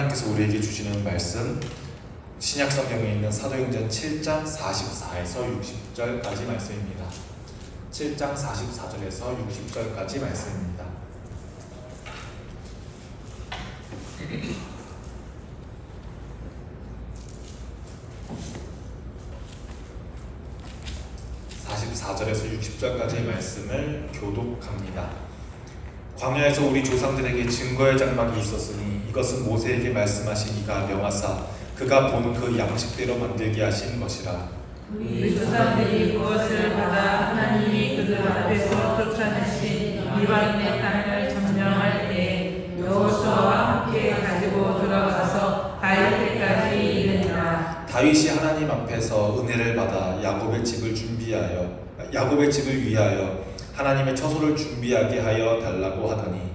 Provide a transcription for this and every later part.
하나님께서 우리에게 주시는 말씀, 신약 성경에 있는 사도행전 7장 44에서 60절까지 말씀입니다. 7장 44절에서 60절까지 말씀입니다. (44절에서 60절까지의) 말씀을 교독합니다. 광야에서 우리 조상들에게 증거의 장막이 있었으니 이것은 모세에게 말씀하신 이가 명하사 그가 본 그 양식대로 만들게 하신 것이라. 우리 조상들이 그것을 받아 하나님이 그들 앞에서 쫓아내신 이방인의 땅을 점령할 때 여호수아와 함께 가지고 들어가서 다윗에까지 이르니라. 다윗이 하나님 앞에서 은혜를 받아 야곱의 집을 위하여 하나님의 처소를 준비하게 하여 달라고 하더니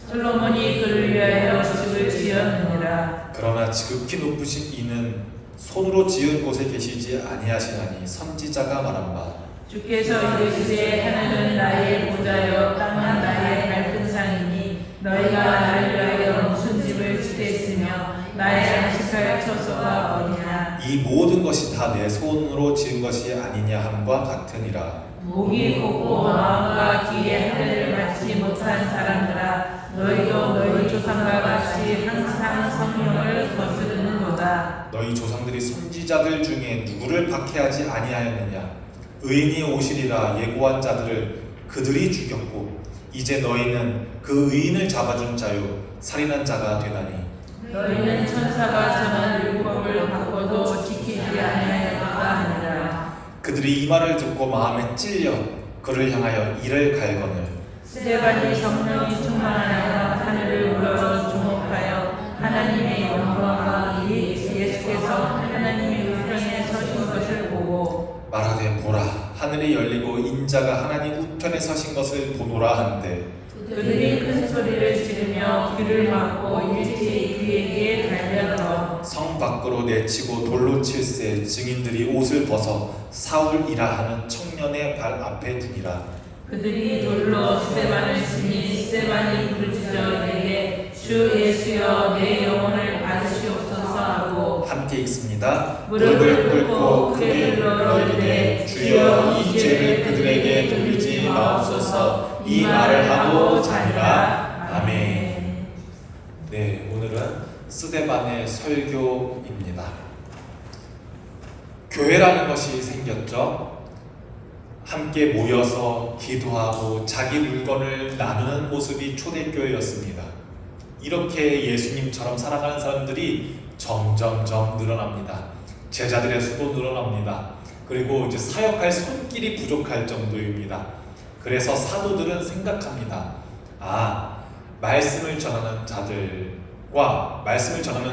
솔로몬이 그를 위하여 집을 지었느니라. 그러나 지극히 높으신 이는 손으로 지은 곳에 계시지 아니하시나니 선지자가 말한 바 주께서 이르시되 하늘은 나의 보좌여 땅은 나의 발등상이니 너희가 나를 위하여 무슨 집을 짓겠으며 나의 양식할 처소가 어디냐. 이 모든 것이 다 내 손으로 지은 것이 아니냐 함과 같으니라. 목이 곱고 마음과 귀에 하늘을 받지 못한 사람들아, 너희도 너희 조상과 같이 항상 성령을 거스르는도다. 너희 조상들이 선지자들 중에 누구를 박해하지 아니하였느냐. 의인이 오시리라 예고한 자들을 그들이 죽였고 이제 너희는 그 의인을 잡아준 자요 살인한 자가 되나니 너희는 천사가 전한 율법을 바꿔도 지키지 아니하였다 하니라. 그들이 이 말을 듣고 마음에 찔려 그를 향하여 이를 갈거늘 스데반이 성령이 충만하여 하늘을 우러러 주목하여 하나님의 영광과 예수께서 하나님의 우편에 서신 것을 보고 말하되 보라 하늘이 열리고 인자가 하나님 우편에 서신 것을 보노라 한데 그들이 큰 소리를 지르며 귀를 막고 일제히 그에게 달려들어 성 밖으로 내치고 돌로 칠세 증인들이 옷을 벗어 사울이라 하는 청년의 발 앞에 두니라. 그들이 돌로 스데반을 치니 스데반이 부르짖어 이르되 주 예수여 내 영혼을 받으시옵소서 하고 함께 읽습니다. 무릎을 꿇고 크게 불러 이르되 주여 이 죄를 그들에게 돌리지 마옵소서. 이 말을 하고 자니라. 아멘. 네, 오늘은 스데반의 설교입니다. 교회라는 것이 생겼죠. 함께 모여서 기도하고 자기 물건을 나누는 모습이 초대교회였습니다. 이렇게 예수님처럼 살아가는 사람들이 점점점 늘어납니다. 제자들의 수도 늘어납니다. 그리고 이제 사역할 손길이 부족할 정도입니다. 그래서 사도들은 생각합니다. 말씀을 전하는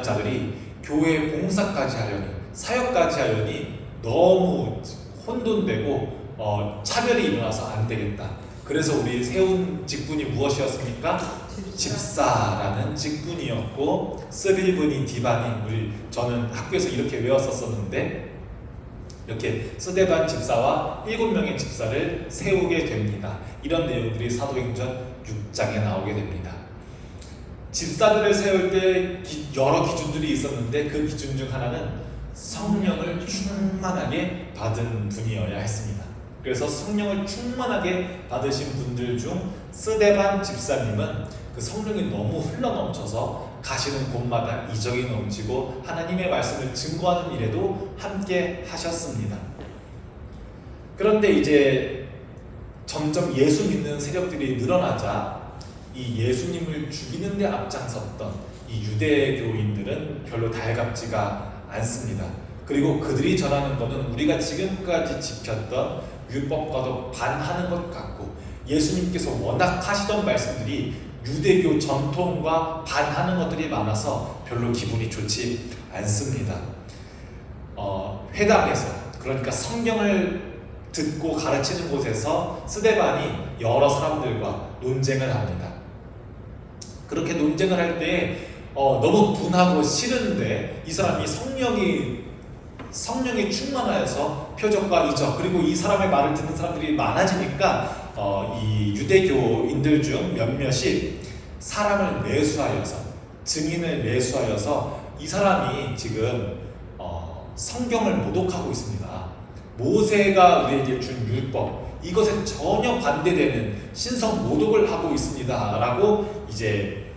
자들이 교회 봉사까지 하려니 사역까지 하려니 너무 혼돈되고 차별이 일어나서 안 되겠다. 그래서 우리 세운 직분이 무엇이었습니까? 집사라는 직분이었고 스빌브니 디바니 저는 학교에서 이렇게 외웠었는데 이렇게 스데반 집사와 7명의 집사를 세우게 됩니다. 이런 내용들이 사도행전 6장에 나오게 됩니다. 집사들을 세울 때 여러 기준들이 있었는데 그 기준 중 하나는 성령을 충만하게 받은 분이어야 했습니다. 그래서 성령을 충만하게 받으신 분들 중 스데반 집사님은 그 성령이 너무 흘러넘쳐서 가시는 곳마다 이적이 넘치고 하나님의 말씀을 증거하는 일에도 함께 하셨습니다. 그런데 이제 점점 예수 믿는 세력들이 늘어나자 이 예수님을 죽이는 데 앞장섰던 이 유대교인들은 별로 달갑지가 않습니다. 그리고 그들이 전하는 것은 우리가 지금까지 지켰던 율법과도 반하는 것 같고 예수님께서 워낙 하시던 말씀들이 유대교 전통과 반하는 것들이 많아서 별로 기분이 좋지 않습니다. 회당에서 그러니까 성경을 듣고 가르치는 곳에서 스데반이 여러 사람들과 논쟁을 합니다. 그렇게 논쟁을 할 때 너무 분하고 싫은데 이 사람이 성령이 충만하여서 표적과 이적 그리고 이 사람의 말을 듣는 사람들이 많아지니까 이 유대교인들 중 몇몇이 사람을 매수하여서 증인을 매수하여서 이 사람이 지금 성경을 모독하고 있습니다. 모세가 우리에게 준 율법, 이것에 전혀 반대되는 신성 모독을 하고 있습니다 라고 이제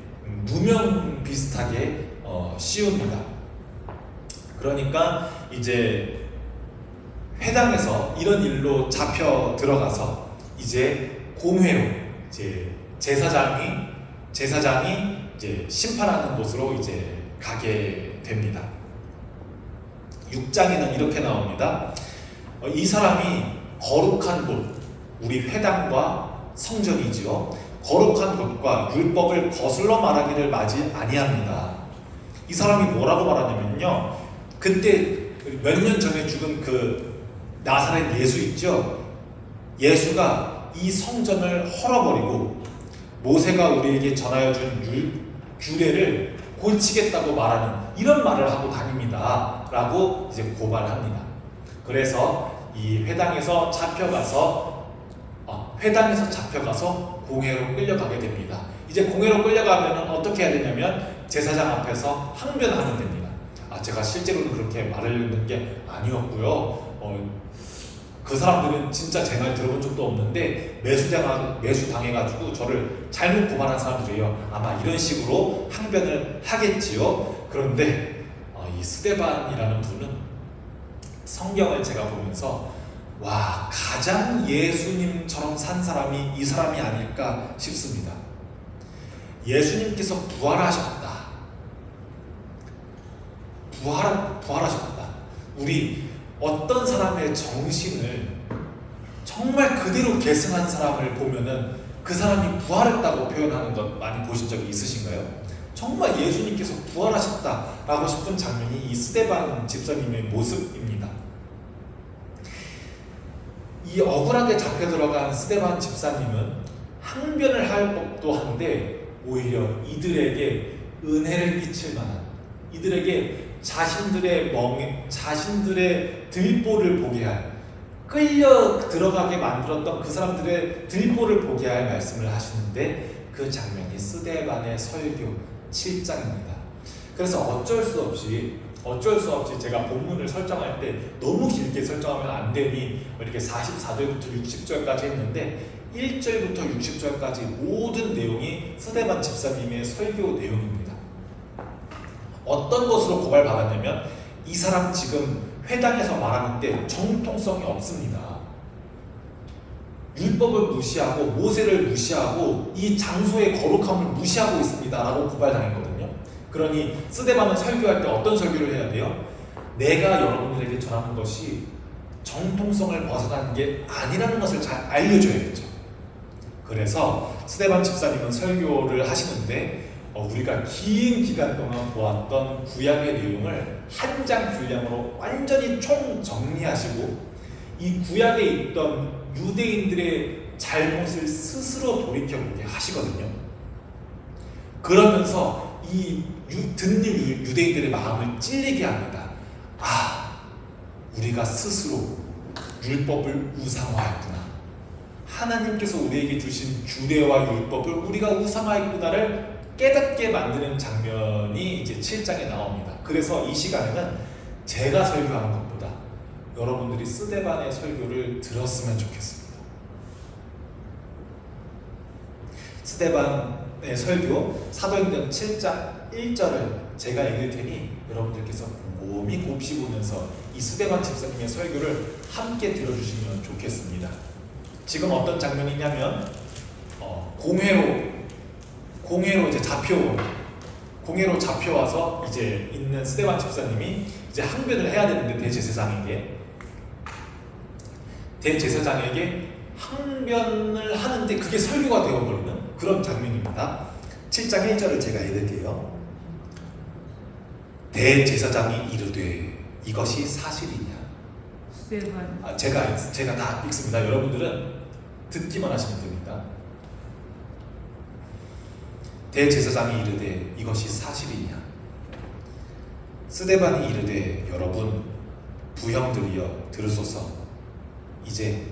누명 비슷하게 씌웁니다. 그러니까 이제 회당에서 이런 일로 잡혀 들어가서 이제 공회로 이제 제사장이 이제 심판하는 곳으로 이제 가게 됩니다. 6장에는 이렇게 나옵니다. 이 사람이 거룩한 곳, 우리 회당과 성전이지요. 거룩한 곳과 율법을 거슬러 말하기를 마지 아니합니다. 이 사람이 뭐라고 말하냐면요. 그때 몇 년 전에 죽은 그 나사렛 예수 있죠. 예수가 이 성전을 헐어버리고 모세가 우리에게 전하여 준 규례를 고치겠다고 말하는 이런 말을 하고 다닙니다 라고 이제 고발합니다. 그래서 이 회당에서 잡혀가서 공회로 끌려가게 됩니다. 이제 공회로 끌려가면 어떻게 해야 되냐면 제사장 앞에서 항변하면 됩니다. 제가 실제로는 그렇게 말하려는 게 아니었고요. 그 사람들은 진짜 제 말 들어본 적도 없는데 매수당해가지고 저를 잘못 고발한 사람들이에요. 아마 이런 식으로 항변을 하겠지요. 그런데 이 스데반이라는 분은 성경을 제가 보면서 와, 가장 예수님처럼 산 사람이 이 사람이 아닐까 싶습니다. 예수님께서 부활하셨다. 부활하셨다. 우리 어떤 사람의 정신을 정말 그대로 계승한 사람을 보면은 그 사람이 부활했다고 표현하는 것 많이 보신 적이 있으신가요? 정말 예수님께서 부활하셨다라고 싶은 장면이 이 스데반 집사님의 모습입니다. 이 억울하게 잡혀 들어간 스데반 집사님은 항변을 할 법도 한데 오히려 이들에게 은혜를 끼칠 만한, 이들에게 자신들의 들보를 보게 할, 끌려 들어가게 만들었던 그 사람들의 들보를 보게 할 말씀을 하시는데 그 장면이 스데반의 설교 7장입니다. 그래서 어쩔 수 없이 제가 본문을 설정할 때 너무 길게 설정하면 안 되니 이렇게 44절부터 60절까지 했는데 1절부터 60절까지 모든 내용이 스데반 집사님의 설교 내용입니다. 어떤 것으로 고발받았냐면 이 사람 지금 회당에서 말하는데 정통성이 없습니다. 율법을 무시하고 모세를 무시하고 이 장소의 거룩함을 무시하고 있습니다 라고 고발당했거든요. 그러니 스데반은 설교할 때 어떤 설교를 해야 돼요? 내가 여러분들에게 전하는 것이 정통성을 벗어나는 게 아니라는 것을 잘 알려줘야겠죠. 그래서 스데반 집사님은 설교를 하시는데 우리가 긴 기간 동안 보았던 구약의 내용을 한 장 분량으로 완전히 총정리하시고 이 구약에 있던 유대인들의 잘못을 스스로 돌이켜보게 하시거든요. 그러면서 이 듣는 유대인들의 마음을 찔리게 합니다. 우리가 스스로 율법을 우상화했구나. 하나님께서 우리에게 주신 규례와 율법을 우리가 우상화했구나를 깨닫게 만드는 장면이 이제 7장에 나옵니다. 그래서 이 시간에는 제가 설교하는 것보다 여러분들이 스데반의 설교를 들었으면 좋겠습니다. 스데반의 설교 사도행전 7장 1절을 제가 읽을 테니 여러분들께서 곰곰이 곱씹으면서 이 스데반 집사님의 설교를 함께 들어주시면 좋겠습니다. 지금 어떤 장면이냐면 공회로 이제 공회로 잡혀와서 이제 있는 스데반 집사님이 이제 항변을 해야 되는데 대제사장에게 항변을 하는데 그게 설교가 되어버리는 그런 장면입니다. 7장 1절을 제가 읽을게요. 대제사장이 이르되 이것이 사실이냐? 스데반. 제가 다 읽습니다. 여러분들은 듣기만 하시면 됩니다. 대제사장이 이르되 이것이 사실이냐? 스데반이 이르되 여러분 부형들이여 들으소서. 이제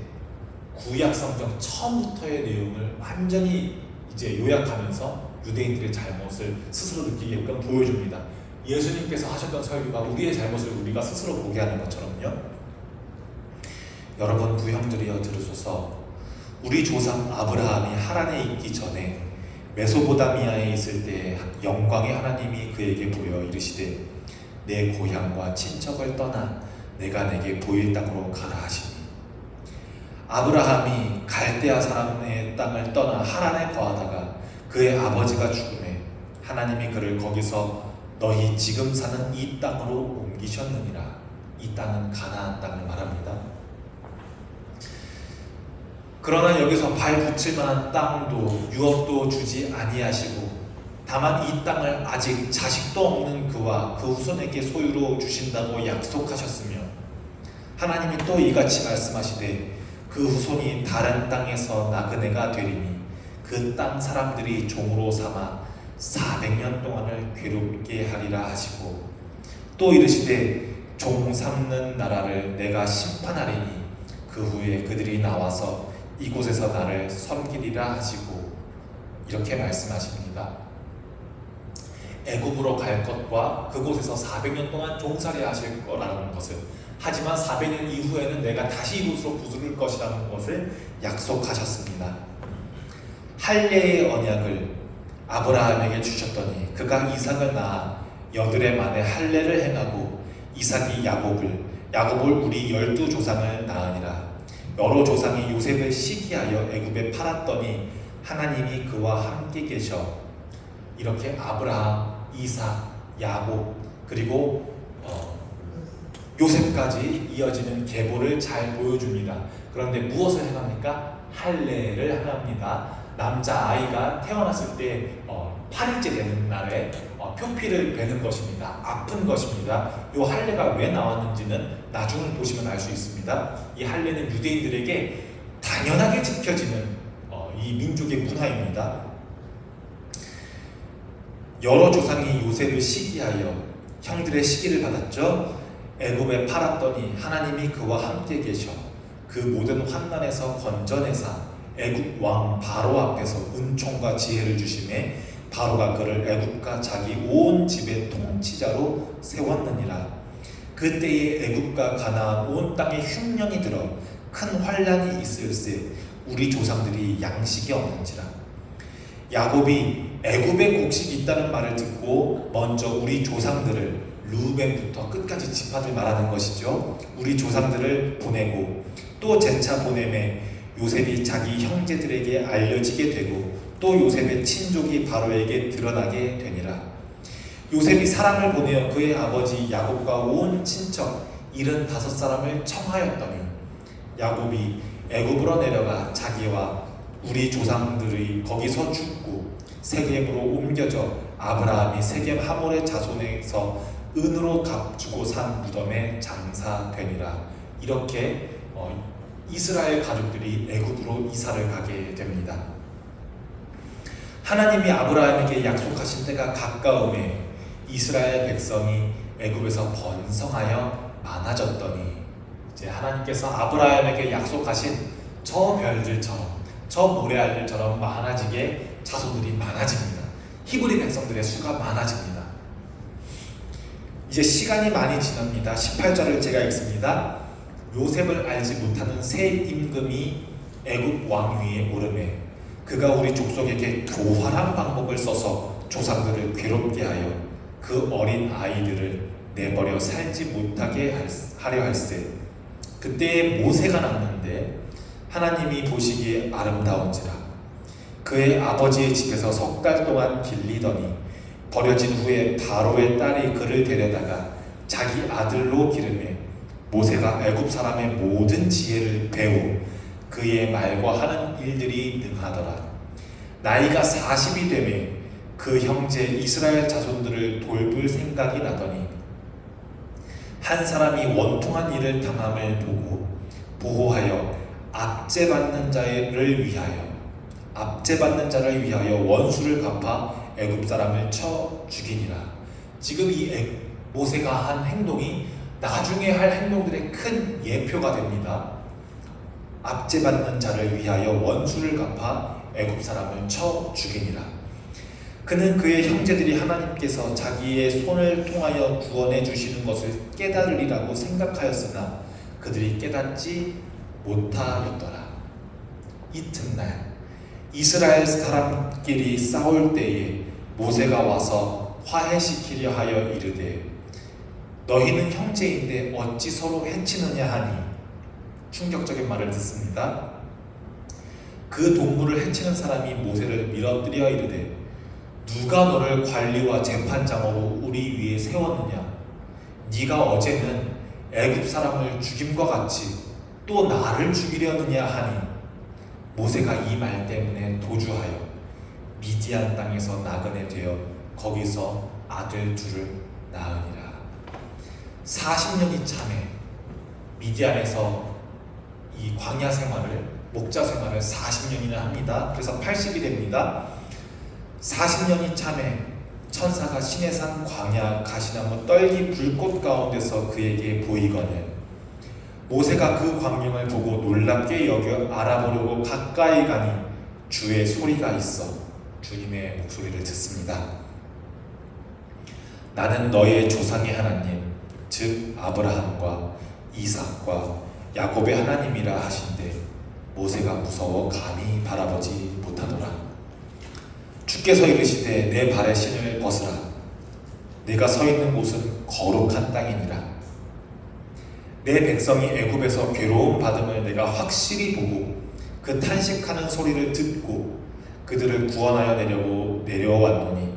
구약 성경 처음부터의 내용을 완전히 이제 요약하면서 유대인들의 잘못을 스스로 느끼게끔 보여줍니다. 예수님께서 하셨던 설교가 우리의 잘못을 우리가 스스로 보게 하는 것처럼요. 여러분 부형들이여 들으소서. 우리 조상 아브라함이 하란에 있기 전에 메소포타미아에 있을 때 영광의 하나님이 그에게 보여 이르시되 내 고향과 친척을 떠나 내가 내게 보일 땅으로 가라 하시니, 아브라함이 갈대아 사람의 땅을 떠나 하란에 거하다가 그의 아버지가 죽음에 하나님이 그를 거기서 너희 지금 사는 이 땅으로 옮기셨느니라. 이 땅은 가나안 땅을 말합니다. 그러나 여기서 발 붙일 만한 땅도 유업도 주지 아니하시고 다만 이 땅을 아직 자식도 없는 그와 그 후손에게 소유로 주신다고 약속하셨으며, 하나님이 또 이같이 말씀하시되 그 후손이 다른 땅에서 나그네가 되리니 그 땅 사람들이 종으로 삼아 400년 동안을 괴롭게 하리라 하시고, 또 이르시되 종 삼는 나라를 내가 심판하리니 그 후에 그들이 나와서 이곳에서 나를 섬기리라 하시고, 이렇게 말씀하십니다. 애굽으로 갈 것과 그곳에서 400년 동안 종살이 하실 거라는 것을, 하지만 400년 이후에는 내가 다시 이곳으로 부스를 것이라는 것을 약속하셨습니다. 할례의 언약을 아브라함에게 주셨더니 그가 이삭을 낳아 여드레 만에 할례를 행하고 이삭이 야곱을 우리 12조상을 낳으니라. 여러 조상이 요셉을 시기하여 애굽에 팔았더니 하나님이 그와 함께 계셔. 이렇게 아브라함, 이삭, 야곱 그리고 요셉까지 이어지는 계보를 잘 보여줍니다. 그런데 무엇을 행합니까? 할례를 행합니다. 남자 아이가 태어났을 때 8일째 되는 날에 표피를 베는 것입니다. 아픈 것입니다. 이 할례가 왜 나왔는지는 나중을 보시면 알 수 있습니다. 이 할례는 유대인들에게 당연하게 지켜지는 이 민족의 문화입니다. 여러 조상이 요셉을 시기하여 형들의 시기를 받았죠. 애굽에 팔았더니 하나님이 그와 함께 계셔 그 모든 환난에서 건져내사 애굽 왕 바로 앞에서 은총과 지혜를 주심에 바로가 그를 애굽과 자기 온 집의 통치자로 세웠느니라. 그때에 애굽과 가나안 온 땅에 흉년이 들어 큰 환난이 있을세 우리 조상들이 양식이 없는지라. 야곱이 애굽에 곡식이 있다는 말을 듣고 먼저 우리 조상들을, 루벤부터 끝까지 지파들 말하는 것이죠, 우리 조상들을 보내고 또 재차 보내매 요셉이 자기 형제들에게 알려지게 되고 또 요셉의 친족이 바로에게 드러나게 되니라. 요셉이 사람을 보내어 그의 아버지 야곱과 온 친척 75사람을 청하였더니 야곱이 애굽으로 내려가 자기와 우리 조상들이 거기서 죽고 세겜으로 옮겨져 아브라함이 세겜 하몰의 자손에서 은으로 값주고 산 무덤에 장사되니라. 이렇게 이스라엘 가족들이 애굽으로 이사를 가게 됩니다. 하나님이 아브라함에게 약속하신 때가 가까움에 이스라엘 백성이 애굽에서 번성하여 많아졌더니 이제 하나님께서 아브라함에게 약속하신 저 별들처럼, 저 모래알들처럼 많아지게 자손들이 많아집니다. 히브리 백성들의 수가 많아집니다. 이제 시간이 많이 지납니다. 18절을 제가 읽습니다. 요셉을 알지 못하는 새 임금이 애굽 왕위에 오르매 그가 우리 족속에게 교활한 방법을 써서 조상들을 괴롭게 하여 그 어린 아이들을 내버려 살지 못하게 하려 할세. 그때에 모세가 낳는데 하나님이 보시기에 아름다운지라. 그의 아버지의 집에서 3달 동안 길리더니 버려진 후에 바로의 딸이 그를 데려다가 자기 아들로 기르매 모세가 애굽 사람의 모든 지혜를 배우 그의 말과 하는 일들이 능하더라. 나이가 40이 되매 그 형제 이스라엘 자손들을 돌볼 생각이 나더니 한 사람이 원통한 일을 당함을 보고 보호하여 압제받는 자를 위하여 원수를 갚아 애굽 사람을 쳐 죽이니라. 지금 이 모세가 한 행동이 나중에 할 행동들의 큰 예표가 됩니다. 압제받는 자를 위하여 원수를 갚아 애굽 사람을 쳐 죽이니라. 그는 그의 형제들이 하나님께서 자기의 손을 통하여 구원해 주시는 것을 깨달으리라고 생각하였으나 그들이 깨닫지 못하였더라. 이튿날 이스라엘 사람끼리 싸울 때에 모세가 와서 화해시키려 하여 이르되 너희는 형제인데 어찌 서로 해치느냐 하니 충격적인 말을 듣습니다. 그 동물을 해치는 사람이 모세를 밀어뜨려 이르되 누가 너를 관리와 재판장으로 우리 위에 세웠느냐? 네가 어제는 애굽 사람을 죽임과 같이 또 나를 죽이려느냐 하니 모세가 이 말 때문에 도주하여 미디안 땅에서 나그네 되어 거기서 아들 둘을 낳으니라. 40년이 참에 미디안에서 이 광야 생활을 목자 생활을 40년이나 합니다. 그래서 80이 됩니다. 40년이 참에 천사가 시내산 광야 가시나무 떨기 불꽃 가운데서 그에게 보이거늘 모세가 그 광경을 보고 놀랍게 여겨 알아보려고 가까이 가니 주의 소리가 있어 주님의 목소리를 듣습니다. 나는 너의 조상의 하나님 즉 아브라함과 이삭과 야곱의 하나님이라 하신대 모세가 무서워 감히 바라보지 못하더라. 주께서 이르시되 내 발의 신을 벗으라. 내가 서 있는 곳은 거룩한 땅이니라. 내 백성이 애굽에서 괴로움 받음을 내가 확실히 보고 그 탄식하는 소리를 듣고 그들을 구원하여 내려왔노니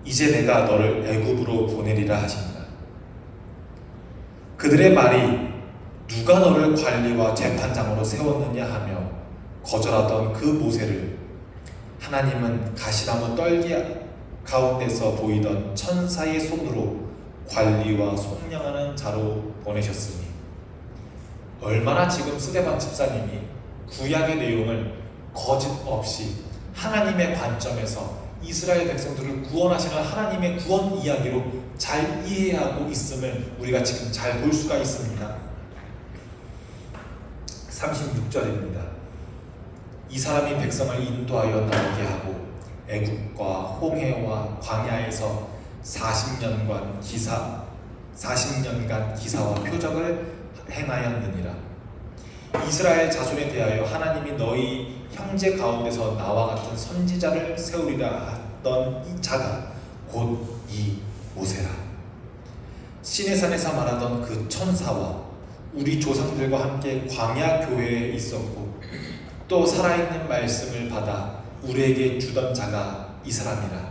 이제 내가 너를 애굽으로 보내리라 하신다. 그들의 말이 누가 너를 관리와 재판장으로 세웠느냐 하며 거절하던 그 모세를 하나님은 가시나무 떨기 가운데서 보이던 천사의 손으로 관리와 속량하는 자로 보내셨으니 얼마나 지금 스데반 집사님이 구약의 내용을 거짓 없이 하나님의 관점에서 이스라엘 백성들을 구원하시는 하나님의 구원 이야기로 잘 이해하고 있음을 우리가 지금 잘 볼 수가 있습니다. 36절입니다. 이 사람이 백성을 인도하여 나오게 하고 애굽과 홍해와 광야에서 40년간 기사와 표적을 행하였느니라. 이스라엘 자손에 대하여 하나님이 너희 형제 가운데서 나와 같은 선지자를 세우리라 하던 이 자가 곧 이 모세라. 시내산에서 말하던 그 천사와 우리 조상들과 함께 광야 교회에 있었고 또 살아있는 말씀을 받아 우리에게 주던 자가 이 사람이라.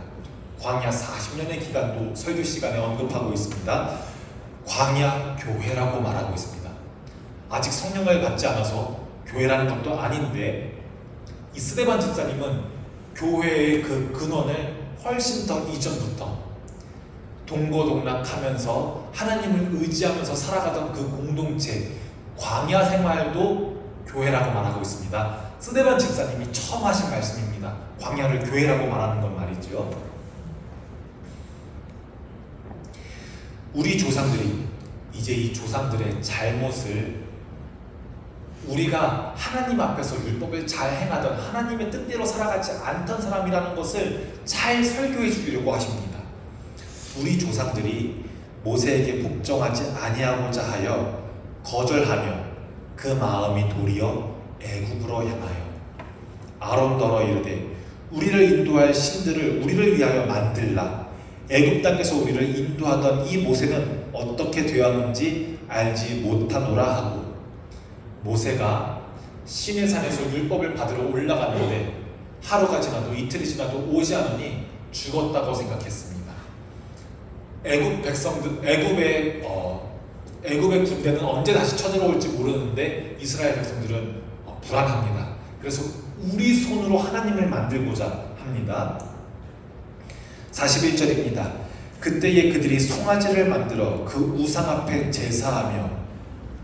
광야 40년의 기간도 설교 시간에 언급하고 있습니다. 광야 교회라고 말하고 있습니다. 아직 성령을 받지 않아서 교회라는 것도 아닌데 이 스데반 집사님은 교회의 그 근원을 훨씬 더 이전부터 동고동락하면서 하나님을 의지하면서 살아가던 그 공동체 광야 생활도 교회라고 말하고 있습니다. 스데반 집사님이 처음 하신 말씀입니다. 광야를 교회라고 말하는 건 말이죠. 우리 조상들이 이제 이 조상들의 잘못을 우리가 하나님 앞에서 율법을 잘 행하던 하나님의 뜻대로 살아가지 않던 사람이라는 것을 잘 설교해 주려고 하십니다. 우리 조상들이 모세에게 복종하지 아니하고자 하여 거절하며 그 마음이 도리어 애굽으로 향하여 아론더러 이르되 우리를 인도할 신들을 우리를 위하여 만들라. 애굽 땅에서 우리를 인도하던 이 모세는 어떻게 되었는지 알지 못하노라 하고 모세가 시내산에서 율법을 받으러 올라갔는데 하루가 지나도 이틀이 지나도 오지 않으니 죽었다고 생각했습니다. 애굽 백성들, 애굽의 군대는 언제 다시 쳐들어올지 모르는데 이스라엘 백성들은 불안합니다. 그래서 우리 손으로 하나님을 만들고자 합니다. 41절입니다. 그때에 그들이 송아지를 만들어 그 우상 앞에 제사하며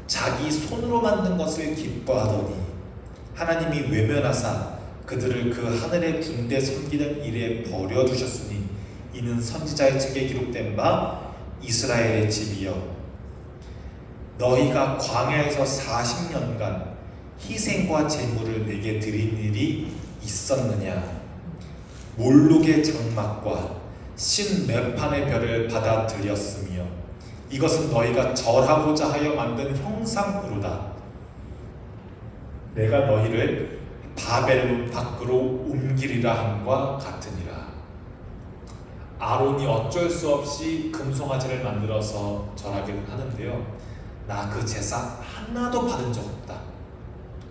자기 손으로 만든 것을 기뻐하더니 하나님이 외면하사 그들을 그 하늘의 군대 섬기는 일에 버려두셨으니 이는 선지자의 책에 기록된 바 이스라엘의 집이여 너희가 광야에서 40년간 희생과 제물을 내게 드린 일이 있었느냐. 몰록의 장막과 신매판의 별을 받아들였으며 이것은 너희가 절하고자 하여 만든 형상으로다. 내가 너희를 바벨론 밖으로 옮기리라 함과 같으니라. 아론이 어쩔 수 없이 금송아지를 만들어서 절하기는 하는데요, 나 그 제사 하나도 받은 적 없다.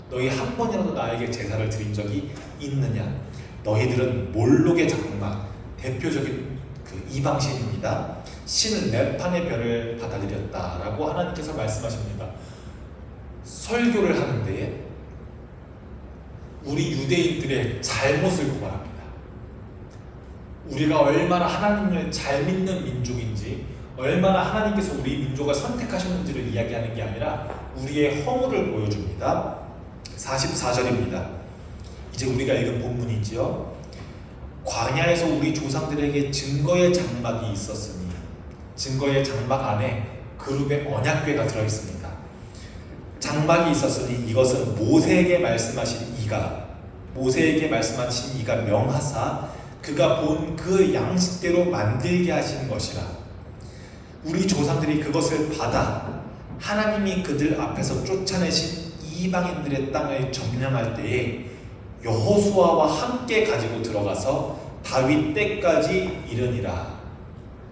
너희 한 번이라도 나에게 제사를 드린 적이 있느냐? 너희들은 몰록의 장막, 대표적인 그 이방신입니다. 신매판의 별을 받아들였다라고 하나님께서 말씀하십니다. 설교를 하는데 우리 유대인들의 잘못을 고발합니다. 우리가 얼마나 하나님을 잘 믿는 민족인지, 얼마나 하나님께서 우리 민족을 선택하셨는지를 이야기하는 게 아니라 우리의 허물을 보여줍니다. 44절입니다. 이제 우리가 읽은 본문이지요. 광야에서 우리 조상들에게 증거의 장막이 있었으니 증거의 장막 안에 그룹의 언약궤가 들어있습니다. 장막이 있었으니 이것은 모세에게 말씀하신 이가 명하사 그가 본 그 양식대로 만들게 하신 것이라. 우리 조상들이 그것을 받아 하나님이 그들 앞에서 쫓아내신 이방인들의 땅을 점령할 때에 여호수아와 함께 가지고 들어가서 다윗 때까지 이르니라.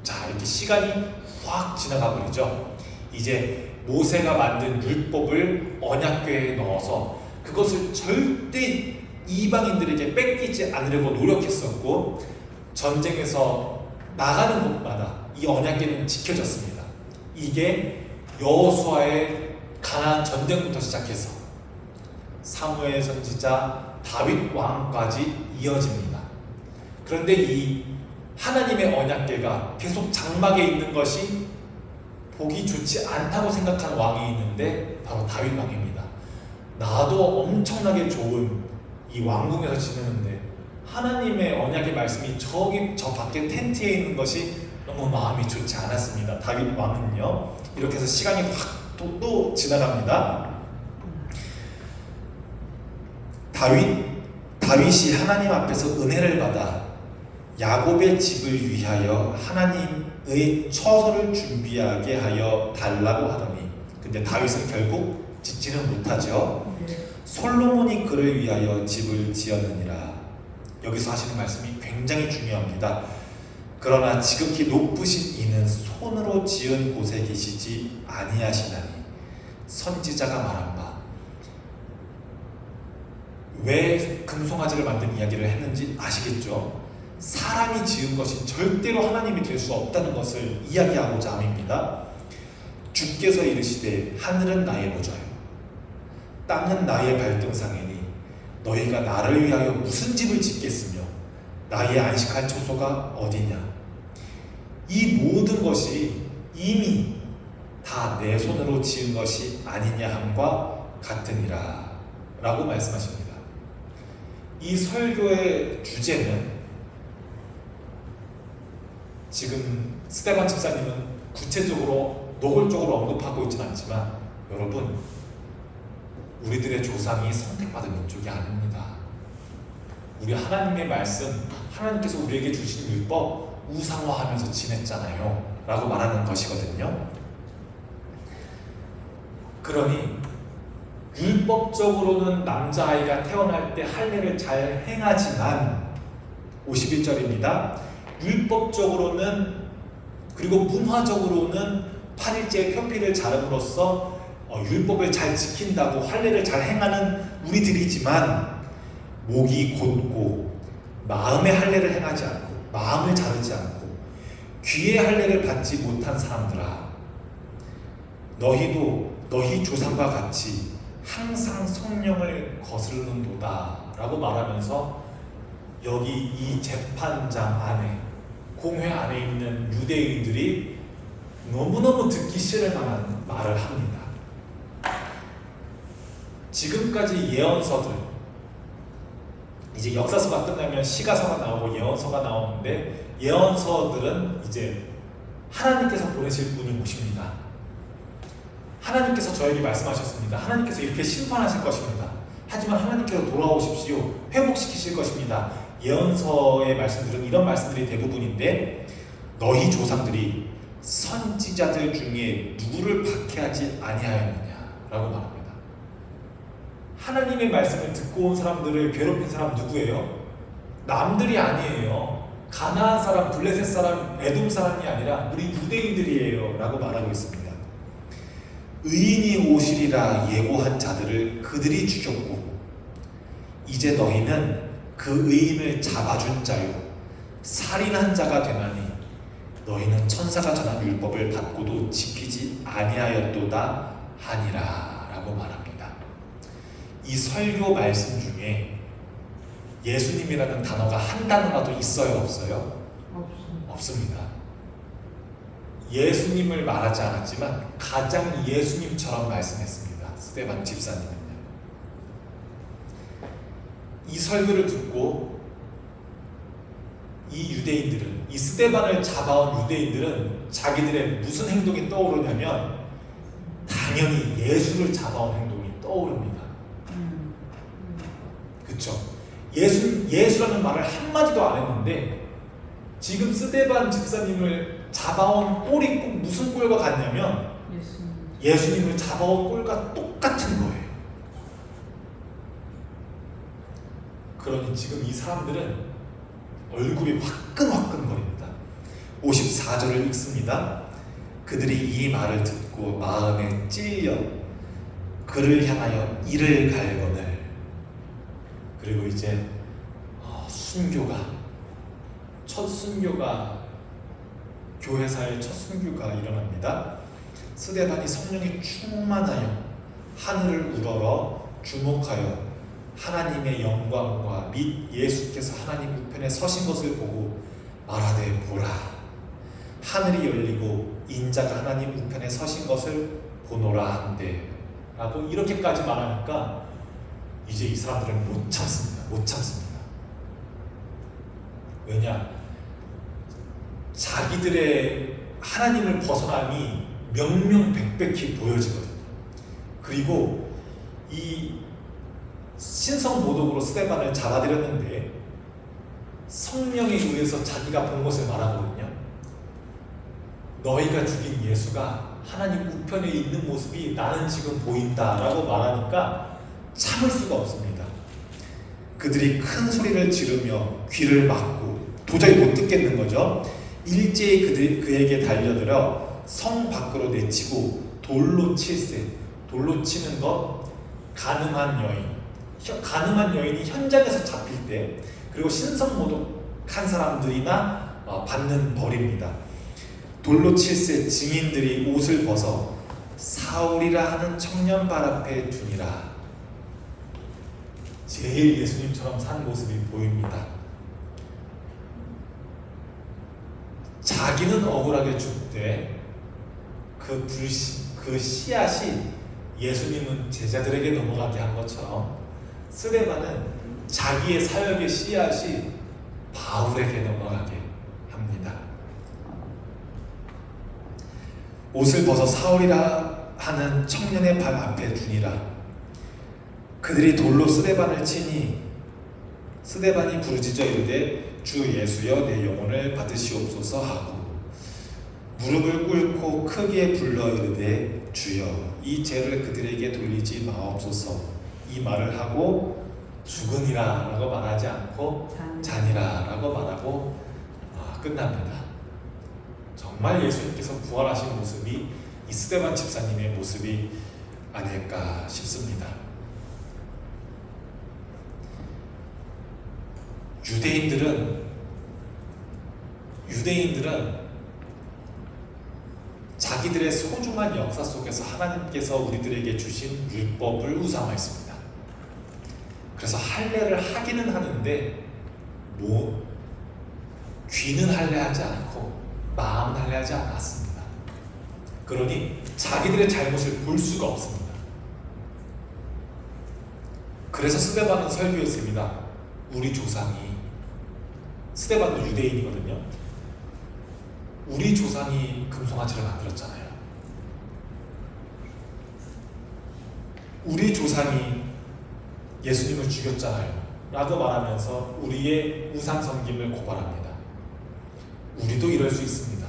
자, 이렇게 시간이 확 지나가 버리죠. 이제 모세가 만든 율법을 언약궤에 넣어서 그것을 절대 이방인들에게 뺏기지 않으려고 노력했었고, 전쟁에서 나가는 곳마다 이 언약궤는 지켜졌습니다. 이게 여호수아의 가나안 전쟁부터 시작해서 사무엘 선지자, 다윗 왕까지 이어집니다. 그런데 이 하나님의 언약궤가 계속 장막에 있는 것이 보기 좋지 않다고 생각한 왕이 있는데 바로 다윗 왕입니다. 나도 엄청나게 좋은 이 왕궁에서 지내는데 하나님의 언약의 말씀이 저 밖에 텐트에 있는 것이 너무 마음이 좋지 않았습니다. 다윗 왕은요. 이렇게 해서 시간이 확 또 지나갑니다. 다윗이 하나님 앞에서 은혜를 받아 야곱의 집을 위하여 하나님의 처소를 준비하게 하여 달라고 하더니, 근데 다윗은 결국 짓지는 못하죠. 솔로몬이 그를 위하여 집을 지었느니라. 여기서 하시는 말씀이 굉장히 중요합니다. 그러나 지극히 높으신 이는 손으로 지은 곳에 계시지 아니하시나니. 선지자가 말한 바, 왜 금송아지를 만든 이야기를 했는지 아시겠죠? 사람이 지은 것이 절대로 하나님이 될 수 없다는 것을 이야기하고자 함입니다. 주께서 이르시되 하늘은 나의 보좌요 땅은 나의 발등상이니 너희가 나를 위하여 무슨 집을 짓겠으며 나의 안식할 처소가 어디냐. 이 모든 것이 이미 다 내 손으로 지은 것이 아니냐 함과 같으니라 라고 말씀하십니다. 이 설교의 주제는 지금 스테반 집사님은 구체적으로 노골적으로 언급하고 있지는 않지만, 여러분, 우리들의 조상이 선택받은 민족이 아닙니다. 우리 하나님의 말씀, 하나님께서 우리에게 주신 율법 우상화하면서 지냈잖아요 라고 말하는 것이거든요. 그러니 율법적으로는 남자아이가 태어날 때 할례를 잘 행하지만, 51절입니다. 율법적으로는 그리고 문화적으로는 8일째 표피를 자름으로써 율법을 잘 지킨다고 할례를 잘 행하는 우리들이지만, 목이 곧고 마음의 할례를 행하지 않고 마음을 자르지 않고 귀의 할례를 받지 못한 사람들아, 너희도 너희 조상과 같이 항상 성령을 거스르는도다 라고 말하면서, 여기 이 재판장 안에, 공회 안에 있는 유대인들이 너무너무 듣기 싫을 만한 말을 합니다. 지금까지 예언서들, 이제 역사서가 끝나면 시가서가 나오고 예언서가 나오는데, 예언서들은 이제 하나님께서 보내실 분이 오십니다. 하나님께서 저에게 말씀하셨습니다. 하나님께서 이렇게 심판하실 것입니다. 하지만 하나님께서 돌아오십시오. 회복시키실 것입니다. 예언서의 말씀들은 이런 말씀들이 대부분인데, 너희 조상들이 선지자들 중에 누구를 박해하지 아니하였느냐라고 말합니다. 하나님의 말씀을 듣고 온 사람들을 괴롭힌 사람 누구예요? 남들이 아니에요. 가나안 사람, 블레셋 사람, 에돔 사람이 아니라 우리 유대인들이에요 라고 말하고 있습니다. 의인이 오시리라 예고한 자들을 그들이 죽였고 이제 너희는 그 의인을 잡아준 자요 살인한 자가 되나니 너희는 천사가 전한 율법을 받고도 지키지 아니하였도다 하니라 라고 말합니다. 이 설교 말씀 중에 예수님이라는 단어가 한 단어라도 있어요, 없어요? 없습니다. 예수님을 말하지 않았지만 가장 예수님처럼 말씀했습니다. 스데반 집사님은요. 이 설교를 듣고 이 유대인들은, 이 스데반을 잡아온 유대인들은 자기들의 무슨 행동이 떠오르냐면 당연히 예수를 잡아온 행동이 떠오릅니다. 그쵸? 예수라는 말을 한마디도 안 했는데 지금 스데반 집사님을 잡아온 꼴이 꼭 무슨 꼴과 같냐면 예수님을 잡아온 꼴과 똑같은 거예요. 그러니 지금 이 사람들은 얼굴이 화끈화끈거립니다. 54절을 읽습니다. 그들이 이 말을 듣고 마음에 찔려 그를 향하여 이를 갈거늘. 그리고 이제 첫 순교가 교회사의 첫 순교가 일어납니다. 스데반이 성령이 충만하여 하늘을 우러러 주목하여 하나님의 영광과 및 예수께서 하나님 우편에 서신 것을 보고 말하되 보라 하늘이 열리고 인자가 하나님 우편에 서신 것을 보노라 한대 라고 이렇게까지 말하니까 이제 이 사람들은 못 참습니다. 왜냐? 자기들의 하나님을 벗어남이 명명백백히 보여지거든요. 그리고 이 신성모독으로 스데반을 잡아들였는데 성령에 의해서 자기가 본 것을 말하거든요. 너희가 죽인 예수가 하나님 우편에 있는 모습이 나는 지금 보인다 라고 말하니까 참을 수가 없습니다. 그들이 큰 소리를 지르며 귀를 막고 도저히 못 듣겠는 거죠. 일제히 그에게 달려들어 성 밖으로 내치고 돌로 칠세. 돌로 치는 것 가늠한 여인이 현장에서 잡힐 때, 그리고 신성모독한 사람들이나 받는 벌입니다. 돌로 칠세 증인들이 옷을 벗어 사울이라 하는 청년 발 앞에 두니라. 제일 예수님처럼 산 모습이 보입니다. 자기는 억울하게 죽되 그 씨앗이 예수님은 제자들에게 넘어가게 한 것처럼 스데반은 자기의 사역의 씨앗이 바울에게 넘어가게 합니다. 옷을 벗어 사울이라 하는 청년의 발 앞에 두니라. 그들이 돌로 스데반을 치니 스데반이 부르짖어 이르되 주 예수여 내 영혼을 받으시옵소서 하고 무릎을 꿇고 크게 불러 이르되 주여 이 죄를 그들에게 돌리지 마옵소서. 이 말을 하고 죽으니라 라고 말하지 않고 자니라 라고 말하고 끝납니다. 정말 예수님께서 부활하신 모습이 이 스데반 집사님의 모습이 아닐까 싶습니다. 유대인들은 자기들의 소중한 역사 속에서 하나님께서 우리들에게 주신 율법을 우상화했습니다. 그래서 할례를 하기는 하는데 귀는 할례하지 않고 마음은 할례하지 않았습니다. 그러니 자기들의 잘못을 볼 수가 없습니다. 그래서 스데반은 설교했습니다. 우리 조상이, 스데반도 유대인이거든요. 우리 조상이 금송아지를 만들었잖아요. 우리 조상이 예수님을 죽였잖아요. 라고 말하면서 우리의 우상 섬김을 고발합니다. 우리도 이럴 수 있습니다.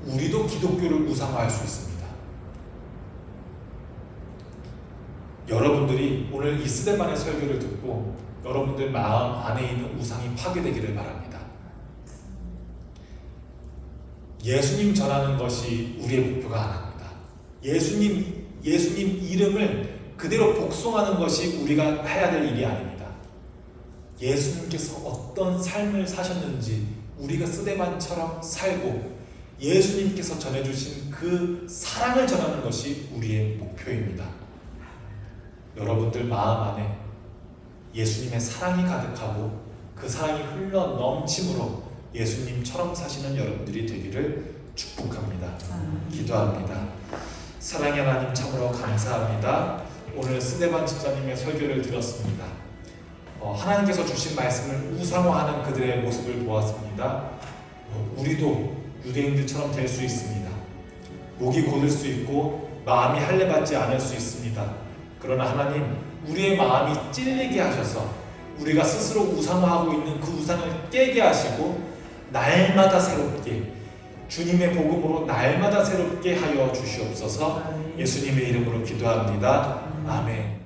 우리도 기독교를 우상화할 수 있습니다. 여러분들이 오늘 이 스데반의 설교를 듣고 여러분들 마음 안에 있는 우상이 파괴되기를 바랍니다. 예수님 전하는 것이 우리의 목표가 아닙니다. 예수님 이름을 그대로 복송하는 것이 우리가 해야 될 일이 아닙니다. 예수님께서 어떤 삶을 사셨는지 우리가 스데반처럼 살고 예수님께서 전해주신 그 사랑을 전하는 것이 우리의 목표입니다. 여러분들 마음 안에 예수님의 사랑이 가득하고 그 사랑이 흘러 넘침으로 예수님처럼 사시는 여러분들이 되기를 축복합니다. 기도합니다. 사랑의 하나님 참으로 감사합니다. 오늘 스데반 집사님의 설교를 들었습니다. 하나님께서 주신 말씀을 우상화하는 그들의 모습을 보았습니다. 우리도 유대인들처럼 될 수 있습니다. 목이 곧을 수 있고 마음이 할례받지 않을 수 있습니다. 그러나 하나님, 우리의 마음이 찔리게 하셔서 우리가 스스로 우상화하고 있는 그 우상을 깨게 하시고 날마다 새롭게 주님의 복음으로 날마다 새롭게 하여 주시옵소서. 예수님의 이름으로 기도합니다. 아멘.